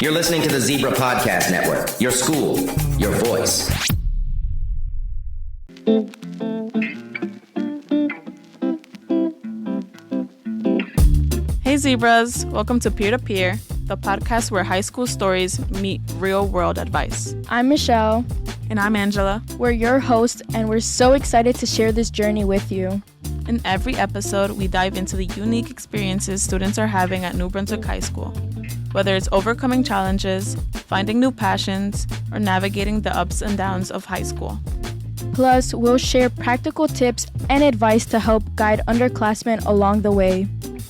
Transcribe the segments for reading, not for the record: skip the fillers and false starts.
You're listening to the Zebra Podcast Network. Your school, your voice. Hey Zebras, welcome to Peer-to-Peer, the podcast where high school stories meet real-world advice. I'm Michelle. And I'm Angela. We're your hosts, and we're so excited to share this journey with you. In every episode, we dive into the unique experiences students are having at New Brunswick High School. Whether it's overcoming challenges, finding new passions, or navigating the ups and downs of high school. Plus, we'll share practical tips and advice to help guide underclassmen along the way.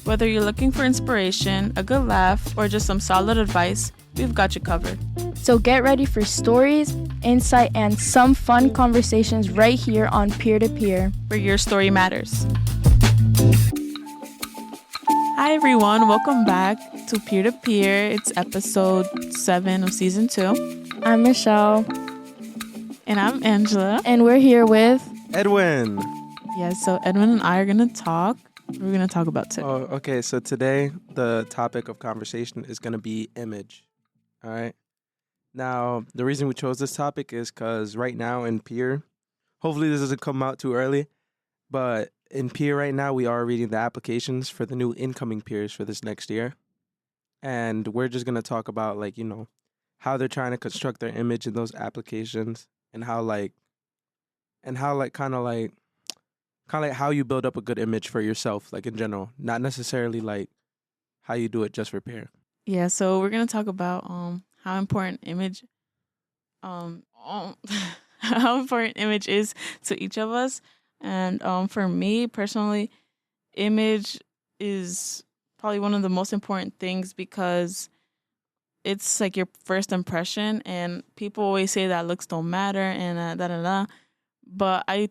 Whether you're looking for inspiration, a good laugh, or just some solid advice, we've got you covered. So get ready for stories, insight, and some fun conversations right here on Peer-to-Peer, where your story matters. Hi everyone, welcome back to Peer-to-Peer. It's episode 7 of season 2. I'm Michelle. And I'm Angela. And we're here with Edwin. Yes, so Edwin and I are going to talk. We're going to talk about today. Oh, okay, so today the topic of conversation is going to be image. All right. Now, the reason we chose this topic is because right now in Peer, hopefully this doesn't come out too early, but in Peer right now, we are reading the applications for the new incoming peers for this next year. And we're just going to talk about, like, you know, how they're trying to construct their image in those applications and how how you build up a good image for yourself, like in general, not necessarily like how you do it just for Peer. Yeah, so we're going to talk about how important image is to each of us. And for me personally, image is probably one of the most important things because it's like your first impression, and people always say that looks don't matter and but I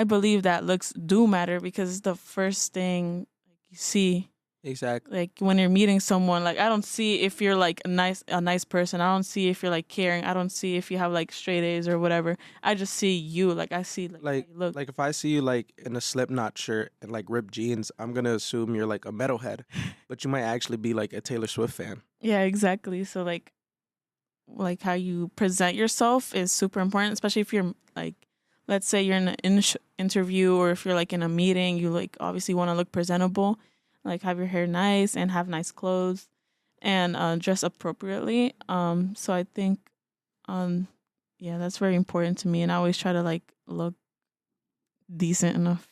believe that looks do matter because it's the first thing you see. Exactly. Like when you're meeting someone, like I don't see if you're like a nice person. I don't see if you're like caring. I don't see if you have like straight A's or whatever. I just see you. Like I see like how you look. Like if I see you like in a Slipknot shirt and like ripped jeans, I'm gonna assume you're like a metalhead, but you might actually be like a Taylor Swift fan. Yeah, exactly. So like how you present yourself is super important, especially if you're like, let's say you're in an interview or if you're like in a meeting, you like obviously want to look presentable. Like have your hair nice and have nice clothes and dress appropriately. So I think, that's very important to me. And I always try to like look decent enough.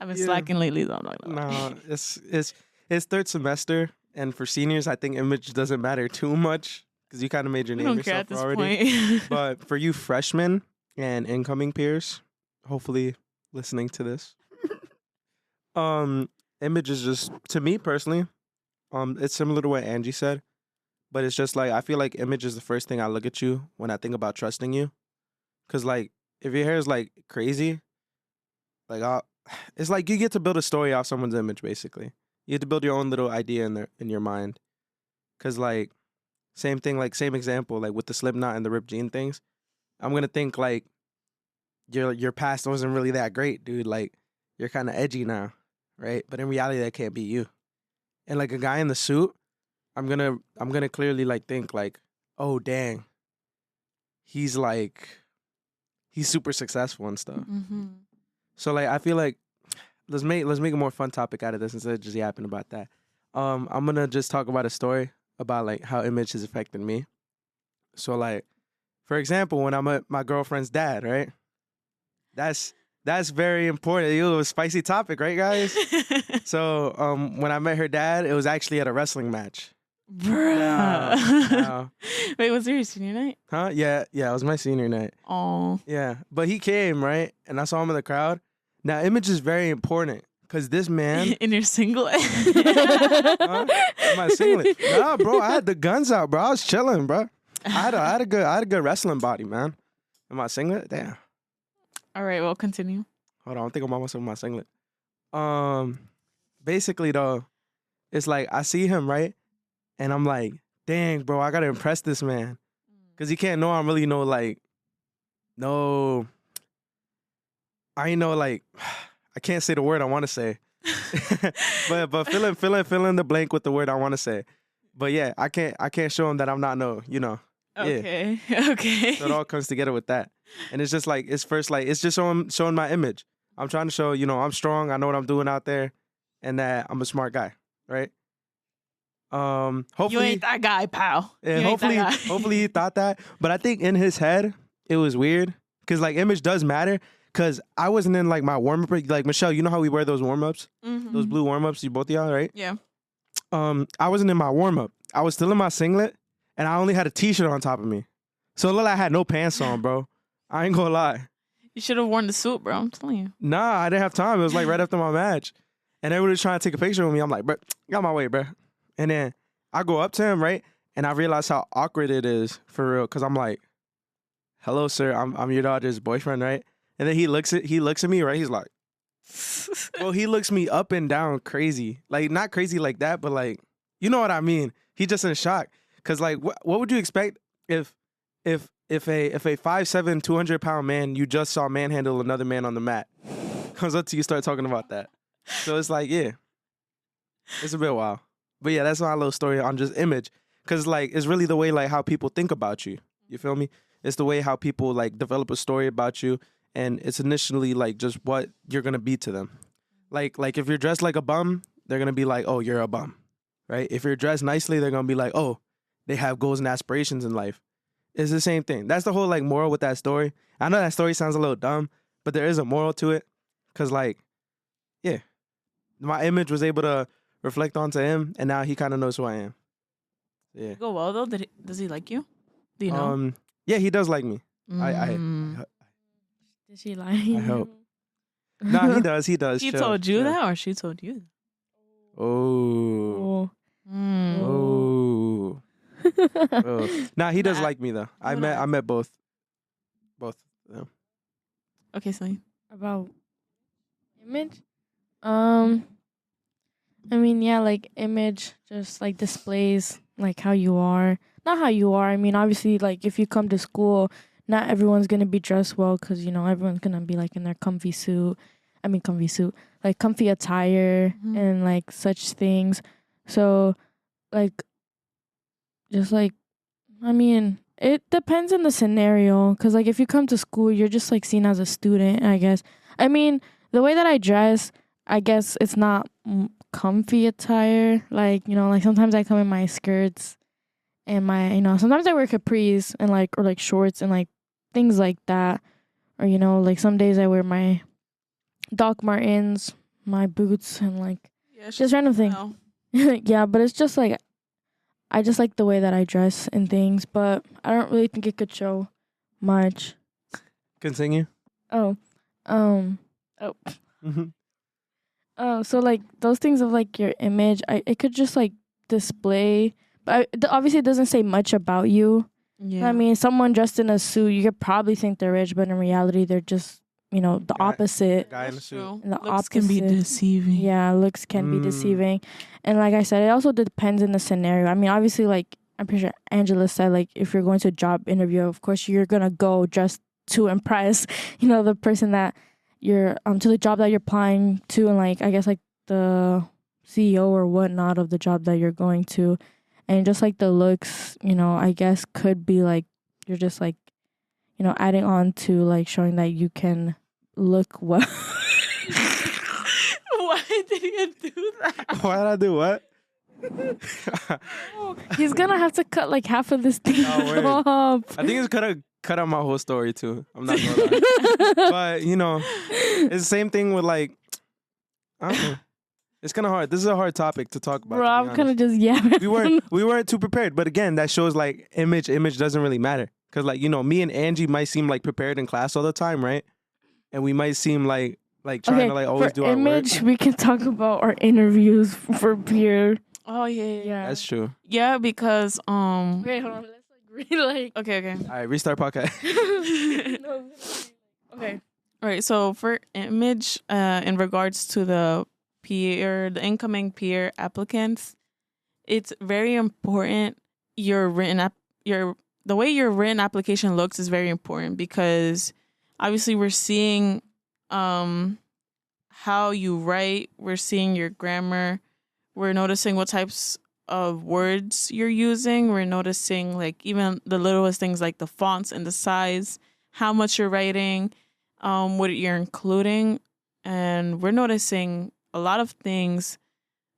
I've been slacking lately though. No, it's third semester, and for seniors, I think image doesn't matter too much because you kind of made your name yourself already. But for you freshmen and incoming peers, hopefully listening to this, image is just, to me personally, it's similar to what Angie said, but it's just like, I feel like image is the first thing I look at you when I think about trusting you. Because, like, if your hair is, like, crazy, like, it's like you get to build a story off someone's image, basically. You get to build your own little idea in your mind. Because, like, same thing, like, same example, like, with the Slipknot and the ripped jean things, I'm going to think, like, your past wasn't really that great, dude. Like, you're kind of edgy now. Right? But in reality, that can't be you. And like a guy in the suit, I'm gonna clearly like think like, oh dang, he's super successful and stuff. Mm-hmm. So like I feel like let's make a more fun topic out of this instead of just yapping about that. I'm gonna just talk about a story about like how image has affected me. So like, for example, when I met my girlfriend's dad, right? That's very important. It was a spicy topic, right, guys? So, when I met her dad, it was actually at a wrestling match. Bruh. Wait, was it your senior night? Huh? Yeah, it was my senior night. Oh. Yeah, but he came, right? And I saw him in the crowd. Now, image is very important because this man... In your singlet? Huh? In my singlet. Nah, bro, I had the guns out, bro. I was chilling, bro. I had a good wrestling body, man. In my singlet? Damn. All right, well, continue. Hold on, I'm thinking about myself in my singlet. Basically, though, it's like I see him, right? And I'm like, dang, bro, I got to impress this man. Because he can't know I'm really I can't say the word I want to say. but fill in the blank with the word I want to say. But yeah, I can't show him that I'm not yeah. Okay. Okay. So it all comes together with that. And it's just like, it's first, like, it's just showing my image. I'm trying to show, I'm strong. I know what I'm doing out there and that I'm a smart guy. Right. Hopefully You ain't that guy, pal. and You ain't that guy. hopefully he thought that. But I think in his head, it was weird. Cause like image does matter. Cause I wasn't in like my warm up. Like Michelle, you know how we wear those warm ups? Mhm. Those blue warm ups, you both of y'all, right? Yeah. I wasn't in my warm up. I was still in my singlet and I only had a t-shirt on top of me. So it looked like I had no pants on, bro. I ain't gonna lie. You should have worn the suit, bro. I'm telling you. Nah, I didn't have time. It was like right after my match. And everybody was trying to take a picture with me. I'm like, bro, get out my way, bro. And then I go up to him, right? And I realize how awkward it is for real. Cause I'm like, hello, sir. I'm your daughter's boyfriend, right? And then he looks at me, right? He's like, well, he looks me up and down crazy. Like, not crazy like that, but like, you know what I mean? He just in shock. Cause like, what would you expect if a 5'7", 200-pound man you just saw manhandle another man on the mat comes up to you, start talking about that? So it's like, yeah, it's a bit wild. But yeah, that's my little story on just image. Cause like, it's really the way like how people think about you. You feel me? It's the way how people like develop a story about you. And it's initially like just what you're going to be to them. Like if you're dressed like a bum, they're going to be like, oh, you're a bum, right? If you're dressed nicely, they're going to be like, oh, they have goals and aspirations in life. It's the same thing. That's the whole like moral with that story. I know that story sounds a little dumb, but there is a moral to it. Cause like, yeah, my image was able to reflect onto him and now he kind of knows who I am. Yeah. Go well though. Does he like you? Do you know? Yeah, he does like me. Did she lie? I hope. Nah, he does. He does. He Chill, told you chill. that, or she told you? Oh. Oh. Oh. Nah, he does like me though. I met both of them. Okay, Celine. About image? I mean, yeah, like image just like displays like how you are. Not how you are. I mean, obviously, like if you come to school, not everyone's going to be dressed well because, everyone's going to be like in their comfy attire and like such things. So like, just like, I mean, it depends on the scenario because like if you come to school, you're just like seen as a student, I guess. I mean, the way that I dress, I guess it's not comfy attire. Like, like sometimes I come in my skirts and my, sometimes I wear capris and like, or like shorts and like things like that. Or, like some days I wear my Doc Martens, my boots and like just random things. Yeah, but it's just like, I just like the way that I dress and things, but I don't really think it could show much. Continue. So like those things of like your image, it could just like display, but obviously it doesn't say much about you. Yeah. I mean, someone dressed in a suit, you could probably think they're rich, but in reality, they're just, the opposite. Guy in the suit. And the looks can be deceiving. Yeah, looks can be deceiving. And like I said, it also depends on the scenario. I mean, obviously, like, I'm pretty sure Angela said, like, if you're going to a job interview, of course, you're going to go just to impress, the person that you're, to the job that you're applying to. And, like, I guess, like, the CEO or whatnot of the job that you're going to. And just, like, the looks, I guess could be, like, you're just, like, adding on to, like, showing that you can look well. Why did you do that? Why did I do what? He's gonna have to cut like half of this thing Oh, up. I think it's gonna cut out my whole story too. I'm not gonna lie. But it's the same thing with like, I don't know. It's kind of hard. This is a hard topic to talk about. Bro, I'm kind of just yapping. We weren't too prepared. But again, that shows like image doesn't really matter. Cause like, me and Angie might seem like prepared in class all the time, right? And we might seem like trying to like always do our image, work. we can talk about our interviews for peer. Oh yeah. That's true. Yeah, because Wait, hold on. Let's like really like. Okay. All right, restart podcast. Okay. All right. So for image, in regards to the incoming peer applicants, it's very important. The way your written application looks is very important because obviously we're seeing how you write, we're seeing your grammar, we're noticing what types of words you're using. We're noticing like even the littlest things like the fonts and the size, how much you're writing, what you're including. And we're noticing a lot of things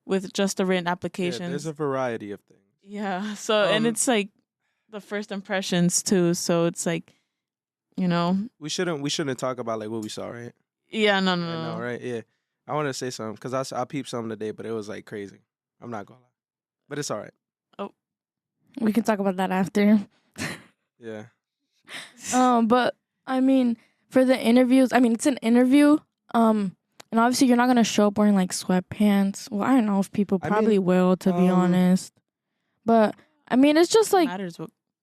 with just the written applications. Yeah, there's a variety of things. Yeah. So, and it's like the first impressions too. So it's like, you know. We shouldn't talk about like what we saw, right? Yeah, no. I know, right? Yeah. I want to say something because I peeped something today, but it was like crazy. I'm not going to lie. But it's all right. Oh. We can talk about that after. Yeah. But I mean, for the interviews, I mean, it's an interview. And obviously you're not going to show up wearing like sweatpants. Well, I don't know if people probably will, to be honest. But I mean, it's just like,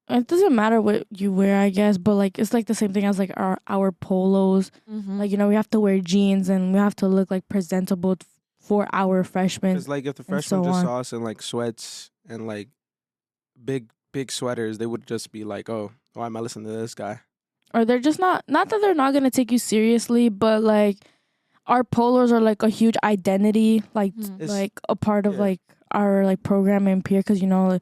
it doesn't matter what you wear, I guess. But like, it's like the same thing as like our polos. Mm-hmm. Like, you know, we have to wear jeans and we have to look like presentable for our freshmen. Because like if the freshmen just saw us in like sweats and like big sweaters, they would just be like, oh, why am I listening to this guy? Or they're just not that they're not going to take you seriously, but like our polos are like a huge identity, like like a part of like our like program in peer, because you know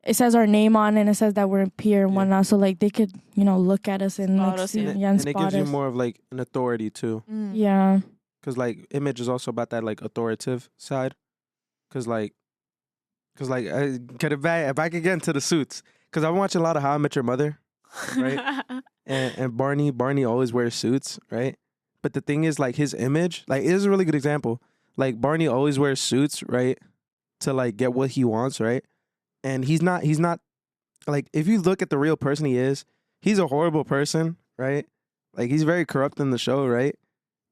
it says our name on it and it says that we're in peer and whatnot, so like they could, you know, look at us and like see, and it gives you more of like an authority too. Yeah, because like image is also about that like authoritative side, because like if I could get into the suits, because I'm watching a lot of How I Met Your Mother, right? and Barney always wears suits, right? But the thing is, like, his image, like, it is a really good example. Like, Barney always wears suits, right? To, like, get what he wants, right? And he's not, like, if you look at the real person he is, he's a horrible person, right? Like, he's very corrupt in the show, right?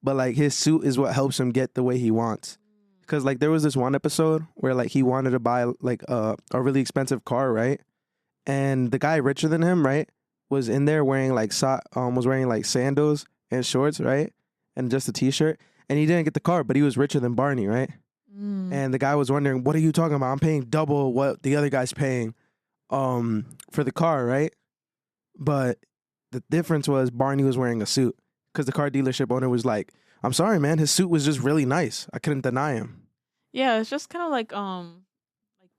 But, like, his suit is what helps him get the way he wants. Because, like, there was this one episode where, like, he wanted to buy, like, a really expensive car, right? And the guy richer than him, right, was in there wearing, like, sandals and shorts, right? And just a t-shirt. And he didn't get the car, but he was richer than Barney, right? And the guy was wondering, what are you talking about? I'm paying double what the other guy's paying for the car, right? But the difference was Barney was wearing a suit, because the car dealership owner was like, I'm sorry, man, his suit was just really nice. I couldn't deny him. Yeah, it's just kind of like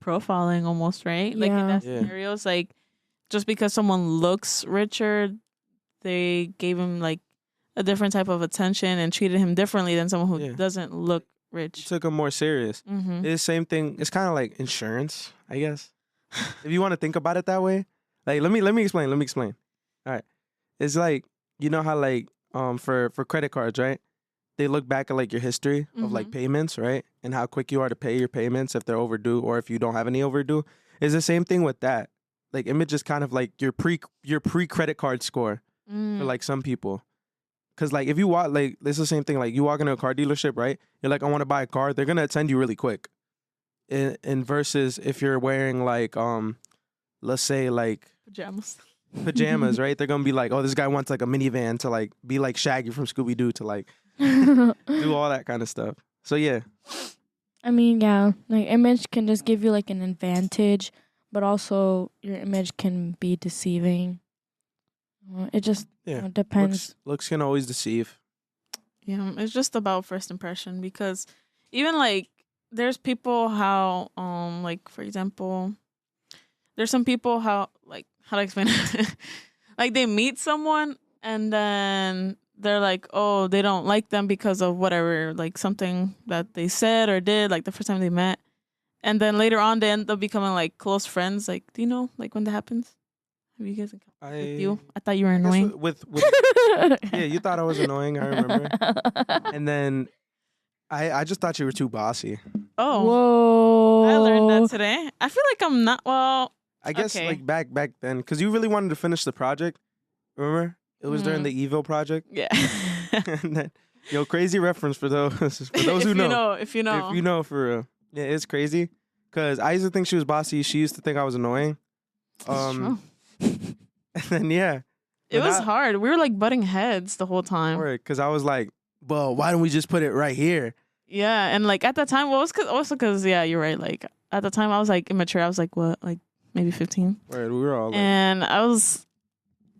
profiling almost, right? Like in that scenario, it's like just because someone looks richer, they gave him like a different type of attention and treated him differently than someone who doesn't look rich. Took him more serious. Mm-hmm. It's the same thing. It's kind of like insurance, I guess. If you want to think about it that way. Like, let me explain. All right. It's like, you know how like for credit cards, right? They look back at like your history of like payments, right? And how quick you are to pay your payments if they're overdue or if you don't have any overdue. It's the same thing with that. Like, image is kind of like your pre credit card score for like some people. Because, like, if you walk, like, it's the same thing. Like, you walk into a car dealership, right? You're like, I want to buy a car. They're going to attend you really quick. In versus if you're wearing, like, let's say, like... Pajamas, right? They're going to be like, oh, this guy wants, like, a minivan to, like, be like Shaggy from Scooby-Doo to, like, do all that kind of stuff. So, yeah. I mean, yeah. Like, image can just give you, like, an advantage, but also your image can be deceiving. It just depends. Looks can always deceive. Yeah, it's just about first impression, because even like there's people how like for example, there's some people how like how to explain it? Like they meet someone and then they're like, oh, they don't like them because of whatever, like something that they said or did like the first time they met, and then later on they end up becoming like close friends. Like, do you know like when that happens? Have you guys with you? I thought you were annoying. With yeah, you thought I was annoying. I remember. And then I just thought you were too bossy. Oh, whoa! I learned that today. I feel like I'm not. Well, I guess like back then, because you really wanted to finish the project. Remember, it was during the Evo project. Yeah. And then, crazy reference for those who know. If you know, for real. Yeah, it's crazy. Because I used to think she was bossy. She used to think I was annoying. True. And then it was hard. We were like butting heads the whole time. Because I was like, well, why don't we just put it right here? Yeah, and like at the time, because yeah, you're right. Like at the time, I was like immature. I was like what, like maybe 15. Right, we were all. Like, and I was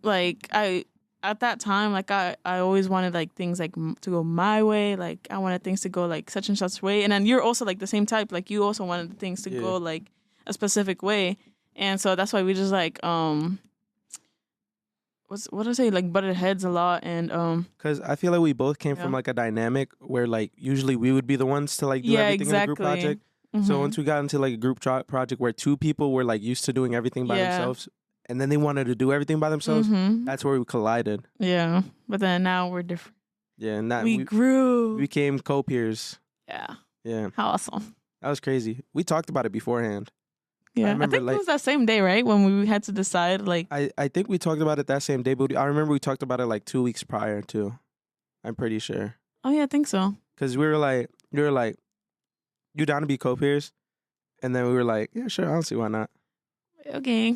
like, I at that time, like I always wanted like things like to go my way. Like I wanted things to go like such and such way. And then you're also like the same type. Like you also wanted things to go like a specific way. And so that's why we just like what do I say, like butted heads a lot. And because I feel like we both came from like a dynamic where like usually we would be the ones to like do everything in a group project. So once we got into like a group project where two people were like used to doing everything by themselves, and then they wanted to do everything by themselves, that's where we collided. Yeah, but then now we're different. Yeah, and that we grew. We became co-peers. Yeah. Yeah. How awesome. That was crazy. We talked about it beforehand. Yeah, I think it was that same day, right? When we had to decide, like... I think we talked about it that same day, but I remember we talked about it like 2 weeks prior, too. I'm pretty sure. Oh, yeah, I think so. Because you were like, you down to be co-peers? And then we were like, yeah, sure, I don't see why not. Okay.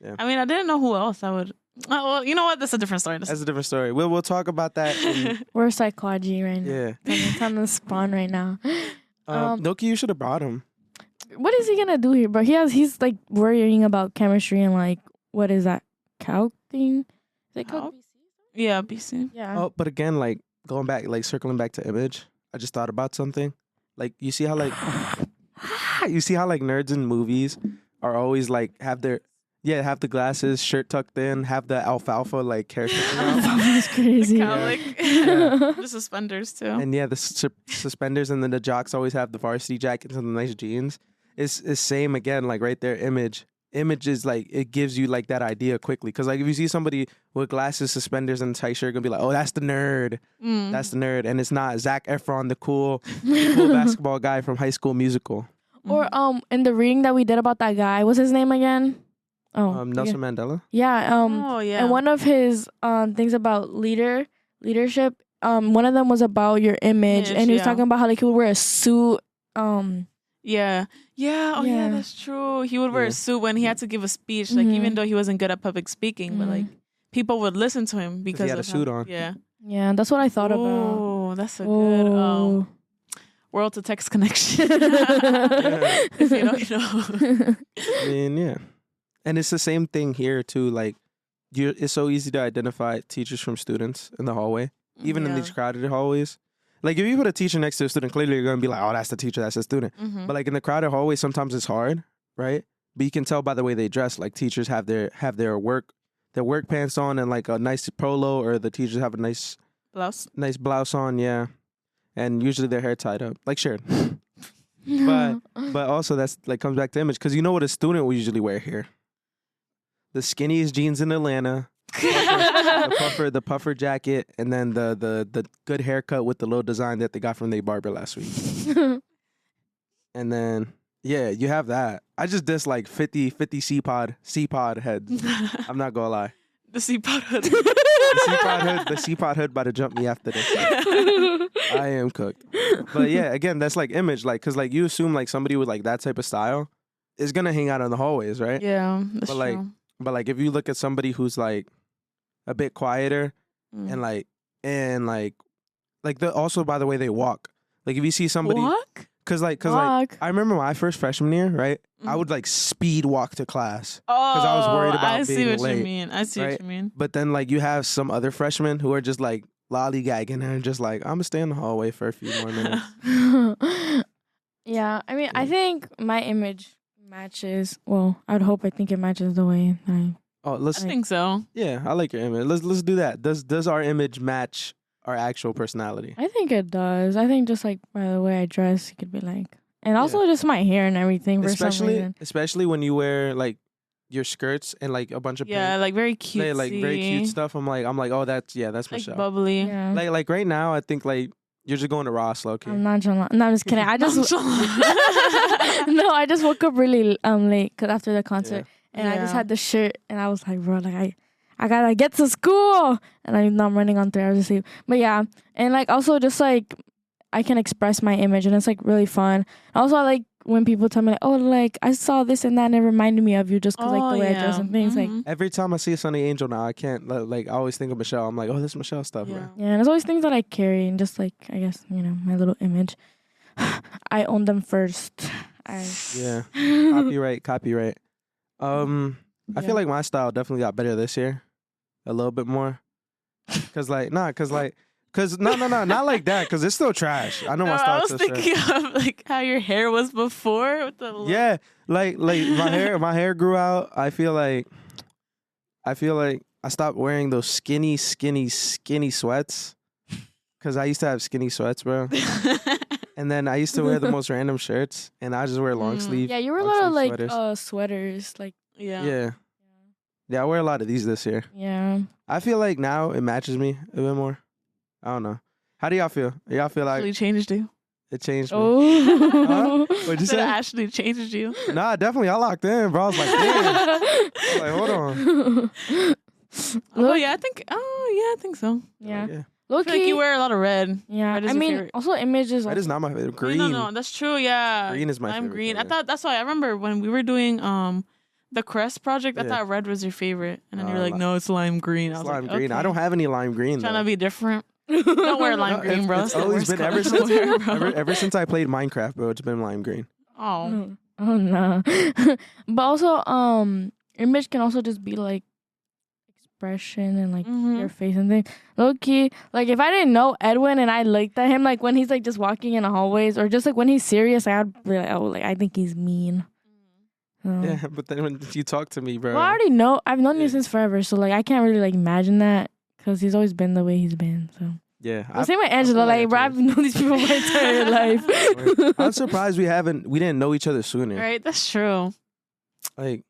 Yeah. I mean, I didn't know who else I would... Oh, well, you know what? That's a different story. That's a different story. We'll talk about that. We're psychology right now. Yeah. It's on the spawn right now. Noki, you should have brought him. What is he gonna do here? But he's like worrying about chemistry and like what is that calc thing? Is it calc? Yeah, BC. Yeah. Oh, but again, like going back, like circling back to image, I just thought about something. Like you see how like nerds in movies are always like have the glasses, shirt tucked in, have the alfalfa like hair sticking out. That's crazy. The suspenders too. And yeah, the suspenders, and then the jocks always have the varsity jackets and the nice jeans. It's same again, like right there. Image is like, it gives you like that idea quickly, because like if you see somebody with glasses, suspenders, and a tight shirt, you're gonna be like, oh, that's the nerd. That's the nerd, and it's not Zac Efron, the cool basketball guy from High School Musical. Or in the reading that we did about that guy, what's his name again? Nelson Mandela. Yeah. And one of his things about leadership. One of them was about your image, and he was talking about how like he would wear a suit. Yeah. Yeah, that's true. He would wear a suit when he had to give a speech, like even though he wasn't good at public speaking, but like people would listen to him because he had a suit on. Yeah. Yeah, that's what I thought about. Oh, that's a good world to text connection. If you don't know. I mean, yeah. And it's the same thing here too. Like, it's so easy to identify teachers from students in the hallway, even in these crowded hallways. Like, if you put a teacher next to a student, clearly you're gonna be like, "Oh, that's the teacher, that's the student." But like in the crowded hallway, sometimes it's hard, right? But you can tell by the way they dress. Like, teachers have their work pants on and like a nice polo, or the teachers have a nice blouse on, yeah. And usually their hair tied up, like Sharon. but also that's like comes back to image, because you know what a student will usually wear here. The skinniest jeans in Atlanta, the puffer jacket, and then the good haircut with the little design that they got from their barber last week. And then you have that. I just dislike 50 C-pod heads. I'm not gonna lie. The C-pod hood. The C-pod hood about to jump me after this. I am cooked. But yeah, again, that's like image, like, because like you assume like somebody with like that type of style is gonna hang out in the hallways, right? Yeah, that's true. But like if you look at somebody who's like a bit quieter and also by the way they walk. Like if you see somebody walk? Cause I remember my first freshman year, right? I would like speed walk to class because I was worried about being late. I see what you mean. But then like you have some other freshmen who are just like lollygagging and just like, I'm gonna stay in the hallway for a few more minutes. Yeah, I mean, I think my image matches. Well, I think it matches the way I think so. Yeah, I like your image. Let's do that. Does our image match our actual personality? I think it does. I think just like by the way I dress, you could be like, and also just my hair and everything. For some reason. Especially when you wear like your skirts and like a bunch of pink, like very cute, like very cute stuff. I'm like, oh, that's like Michelle. Bubbly. Yeah. Like right now, I think like you're just going to Ross, low key. I'm not no, I'm just kidding. I just no, I just woke up really late because after the concert, and I just had the shirt, and I was like, bro, like I gotta get to school, and I'm running on 3 hours of sleep. But yeah, and like also just like I can express my image, and it's like really fun. Also, I like when people tell me like, oh, like I saw this and that, and it reminded me of you just because like the way I dress and things. Like every time I see a Sunny Angel now, I can't like I always think of Michelle. I'm like, oh, this is Michelle stuff. Yeah, and there's always things that I carry, and just like I guess my little image. I own them first. Copyright. I feel like my style definitely got better this year, a little bit more. Cause like not like that. Cause it's still trash. I know my I stocks was are trash. thinking of like how your hair was before with the Yeah, like my hair grew out. I feel like I stopped wearing those skinny sweats. Cause I used to have skinny sweats, bro. And then I used to wear the most random shirts, and I just wear long sleeve. Yeah, you were a long lot of sleeve like sweaters, like yeah. Yeah, I wear a lot of these this year. yeah. I feel like now it matches me a bit more. I don't know. How do y'all feel? Y'all feel like Actually changed you. it changed me? Oh. What'd you Said it say? actually changed you. Nah, definitely. I locked in, bro. I was like, damn. I was like, hold on. Oh yeah, I think so. Yeah. Yeah. I feel like you wear a lot of red. Yeah. Red is I your mean, favorite. also images. Red is not my favorite. Green. No, that's true. Yeah, Green is my I'm favorite green. color. I thought that's why I remember when we were doing the Crest project. I Yeah. thought red was your favorite, and then you were like, no, it's lime green. I was Lime like, green. okay. I don't have any lime green. Trying though. to be different. Don't wear lime No, green, bro. It's That's the always worst been color ever to since wear, bro. ever since I played Minecraft, bro. It's been lime green. Oh, Oh no. But also, image can also just be like expression and like Mhm. your face and things. Low key, like if I didn't know Edwin and I looked at him, like when he's like just walking in the hallways or just like when he's serious, I'd be like, oh, like I think he's mean. Yeah, but then when you talk to me, bro. Well, I already know. I've known Yeah. you since forever, so like I can't really like imagine that because he's always been the way he's been. So Yeah. well, same with Angela. feel like Like, bro, I I've known these people my entire life. I'm surprised we didn't know each other sooner. right. That's true. Like,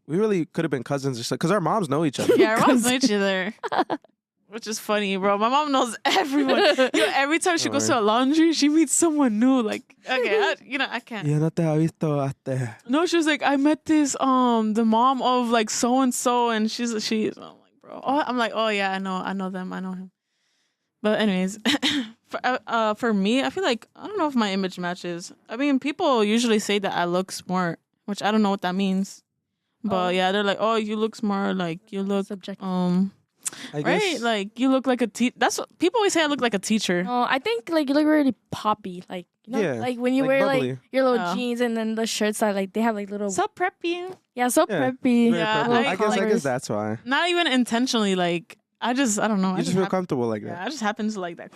we really could have been cousins or something. Because our moms know each other. Yeah, our moms know each other. Which is funny, bro. My mom knows everyone. Every time she goes to a laundry, she meets someone new. Like, okay, I can't. Yo no te ha visto hasta. No, she was like, I met this the mom of like so and so, and she's. I'm like, bro. Oh, I'm like, oh yeah, I know them, I know him. But anyways, for me, I feel like I don't know if my image matches. I mean, people usually say that I look smart, which I don't know what that means. But yeah, they're like, oh, you look smart, like you look Subjective. I right, guess. like you look like a that's what people always say. I look like a teacher. No, I think like you look really poppy, like you know, Yeah, like when you like wear bubbly. like your little Oh. jeans and then the shirts that like they have like little So preppy. yeah, so Yeah, preppy. Very Yeah, purple. I I guess colors. that's why. Not even intentionally. Like I don't know. You just feel comfortable like Yeah, that. I just happen to like that.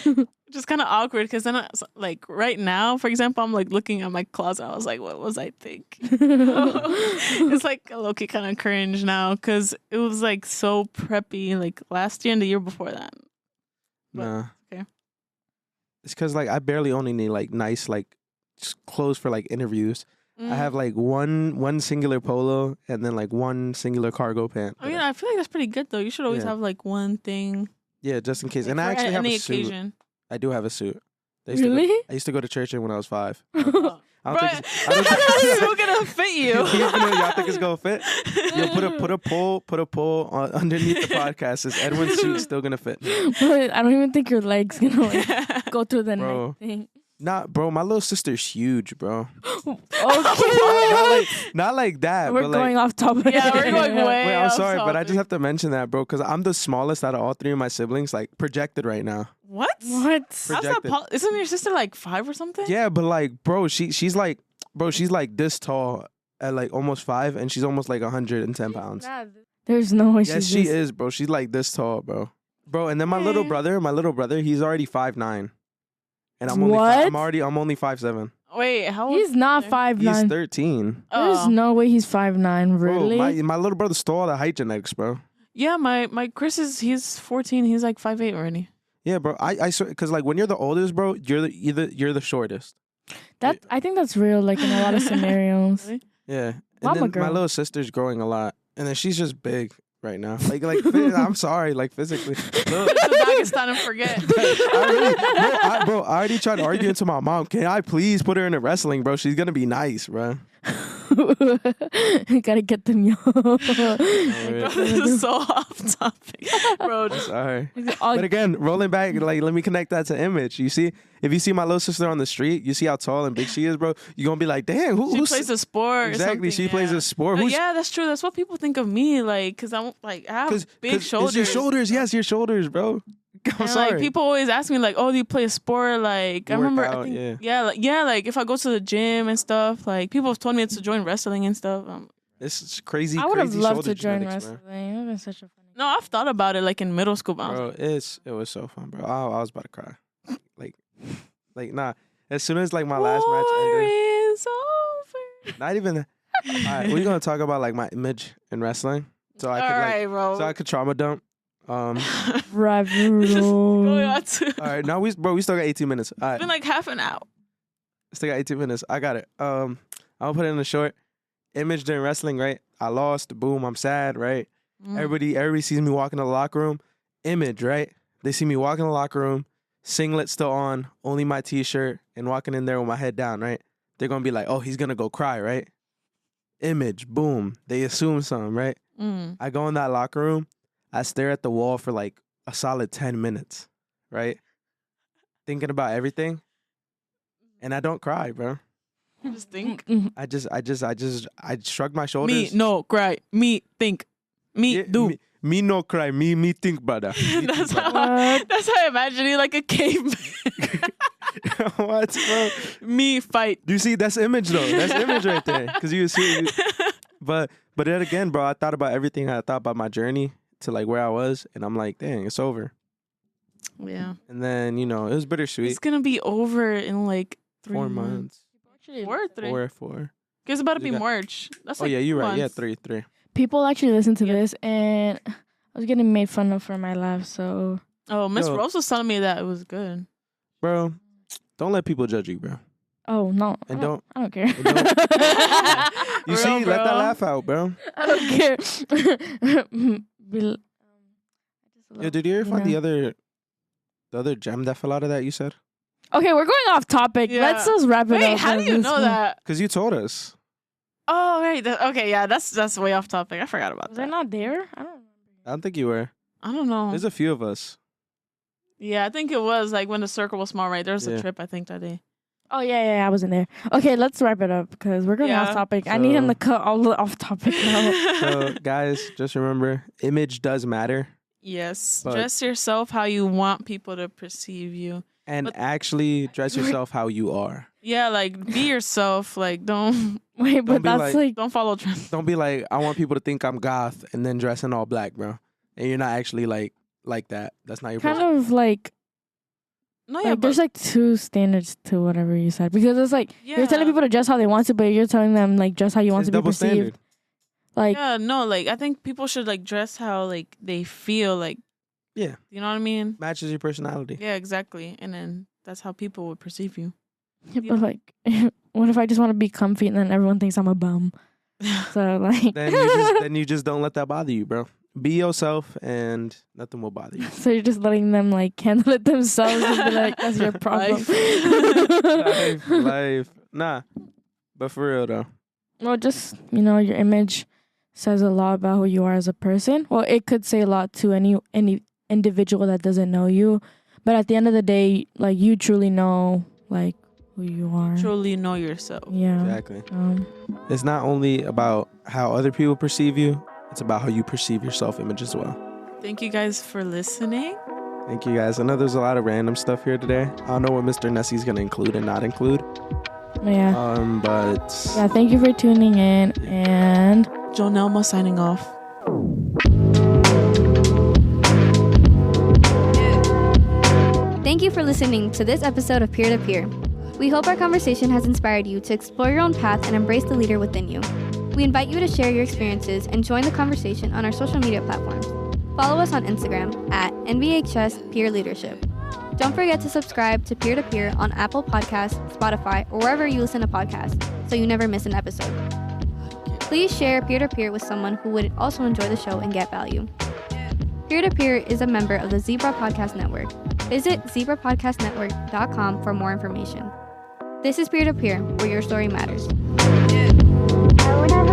Which is kind of awkward because then, like right now, for example, I'm like looking at my closet. I was like, what was I thinking? It's like a low-key kind of cringe now because it was like so preppy like last year and the year before that. But, Nah. okay. It's because like I barely only need like nice like clothes for like interviews. I have like one singular polo and then like one singular cargo pant. I mean, I feel like that's pretty good though. You should always Yeah. have like one thing. Yeah, just in case. Like, And I for actually have any a suit. occasion. I do have a suit. Really? I used to go to church in when I was 5. Oh. I don't think Bruh, I don't think it's still gonna fit you. Y'all think it's gonna fit? Yo, put a poll underneath the podcast. Is Edwin's suit still gonna fit? But I don't even think your legs gonna like go through the Bro. neck thing. Nah, bro, my little sister's huge, bro. Okay. Not like that. We're but like, going off topic. Yeah, we're going way Wait, I'm off sorry, but I just topic. have to mention that, bro, because I'm the smallest out of all 3 of my siblings, like projected right now. What? What? How's that Projected. isn't your sister like 5 or something? Yeah, but like, bro, she's like this tall at like almost 5, and she's almost like 110 pounds. There's no way Yes, she's she this- is, bro. She's like this tall, bro. Bro, and then my little brother, he's already 5'9", and I'm only What? I'm only 5'7". Wait, how old? He's not He's 5'9". He's 13. There's Oh. no way he's 5'9". Really? Bro, my little brother stole all the height genetics, bro. Yeah, my Chris he's 14. He's like 5'8" already. Yeah, bro. I because like when you're the oldest, bro, you're the shortest. I think that's real. Like in a lot of scenarios. Really? Yeah. And Mama then my girl. little sister's growing a lot, and then she's just big right now. I'm sorry, like physically. Look, Go to Dagestan and forget. bro, I already tried arguing to my mom. Can I please put her into wrestling, bro? She's gonna be nice, bro. Gotta get them young. Bro, this is so off topic, bro. I'm sorry. All- But again, rolling back, like let me connect that to image. You see, if you see my little sister on the street, you see how tall and big she is, bro. You're gonna be like, damn, She who's plays a sport. exactly? Or She something, plays yeah. a sport. But Who's yeah, that's true. That's what people think of me, like, cause I'm like I have big shoulders. It's your shoulders, yes, your shoulders, bro. I'm And sorry. like people always ask me like, "Oh, do you play a sport?" Like You I work remember, out, I think, yeah. like if I go to the gym and stuff, like people have told me to join wrestling and stuff. It's crazy. I would have crazy loved shoulder to join genetics, bro. wrestling. It would have been such a funny. No, I've thought about it like in middle school. But I was Bro, it was so fun, bro. I was about to cry. Like nah. As soon as like my last match war ended, is over. not even. All right, we're gonna talk about like my image in wrestling, so I could All right, bro. so I could trauma dump. Right, Going on to- All right, now we still got 18 minutes. All right, It's been like half an hour. still got 18 minutes. I got it. I'll put it in the short. Image during wrestling, right? I lost. Boom. I'm sad, right? Everybody sees me walk in the locker room. Image, right? They see me walk in the locker room, singlet still on, only my t-shirt, and walking in there with my head down, right? They're gonna be like, oh, he's gonna go cry, right? Image, boom. They assume something, right? I go in that locker room. I stare at the wall for like a solid 10 minutes, right? Thinking about everything. And I don't cry, bro. Just think. I shrugged my shoulders. Me no cry. Me think. Me Yeah, do. Me no cry. Me think, brother. That's how I imagine you, like a caveman. What, bro? Me fight. Do you see? That's image, though. That's image right there. Because you see, but then again, bro, I thought about everything. I thought about my journey to like where I was, and I'm like, dang, it's over. Yeah. And then it was bittersweet. It's gonna be over in like 3 4 months. months. 4 or 3? 4. It's about to You be got- March. That's Oh like yeah, you're right. Yeah, months. 3. People actually listen to this, and I was getting made fun of for my laugh. So Oh, Miss Yo. Rose was telling me that it was good. Bro, don't let people judge you, bro. no, And I don't care. You Real, see, let that bro. laugh out, bro. I don't care. Yo, did you ever find know. the other gem that fell out of that you said? Okay, we're going off topic. Yeah. Let's just wrap it up. Wait, how do you This know one- that? Because you told us. Oh, right. Okay, yeah, that's way off topic. I forgot about Was I that. not there? I don't remember. I don't think you were. I don't know. There's a few of us. Yeah, I think it was like when the circle was small, right? There was Yeah. a trip, I think, that day. Oh yeah, I wasn't there. Okay, let's wrap it up because we're going Yeah. off topic. I need him So- to cut all the off topic now. So, guys, just remember, image does matter. Yes. But- Dress yourself how you want people to perceive you. And But- actually dress yourself how you are. Yeah, like be yourself. Like don't Wait, but be that's like don't follow trends. Don't be like, I want people to think I'm goth and then dress in all black, bro. And you're not actually like that. That's not your kind person. of like No, yeah, like there's like two standards to whatever you said because it's like you're telling people to dress how they want to, but you're telling them like dress how you want It's to be double perceived. standard. Like yeah, no, like I think people should like dress how like they feel, like Yeah. you know what I mean? Matches your personality. Yeah, exactly. And then that's how people would perceive you. yeah, but like what if I just want to be comfy and then everyone thinks I'm a bum? So like Then you just don't let that bother you, bro. Be yourself and nothing will bother you. so you're just letting them like handle it themselves and be like, that's your problem. Life. Nah. But for real though. Well, just, your image says a lot about who you are as a person. Well, it could say a lot to any individual that doesn't know you. But at the end of the day, like, you truly know, like, who you are. Truly know yourself. Yeah. Exactly. It's not only about how other people perceive you, it's about how you perceive your self-image as well. Thank you guys for listening. Thank you guys. I know there's a lot of random stuff here today. I don't know what Mr. Nessie's going to include and not include. Yeah. But Yeah, thank you for tuning in. And Jonelma signing off. Thank you for listening to this episode of Peer to Peer. We hope our conversation has inspired you to explore your own path and embrace the leader within you. We invite you to share your experiences and join the conversation on our social media platforms. Follow us on Instagram at NBHS Peer Leadership. Don't forget to subscribe to Peer to Peer on Apple Podcasts, Spotify, or wherever you listen to podcasts so you never miss an episode. Please share Peer to Peer with someone who would also enjoy the show and get value. Peer to Peer is a member of the Zebra Podcast Network. Visit zebrapodcastnetwork.com for more information. This is Peer to Peer, where your story matters. I would have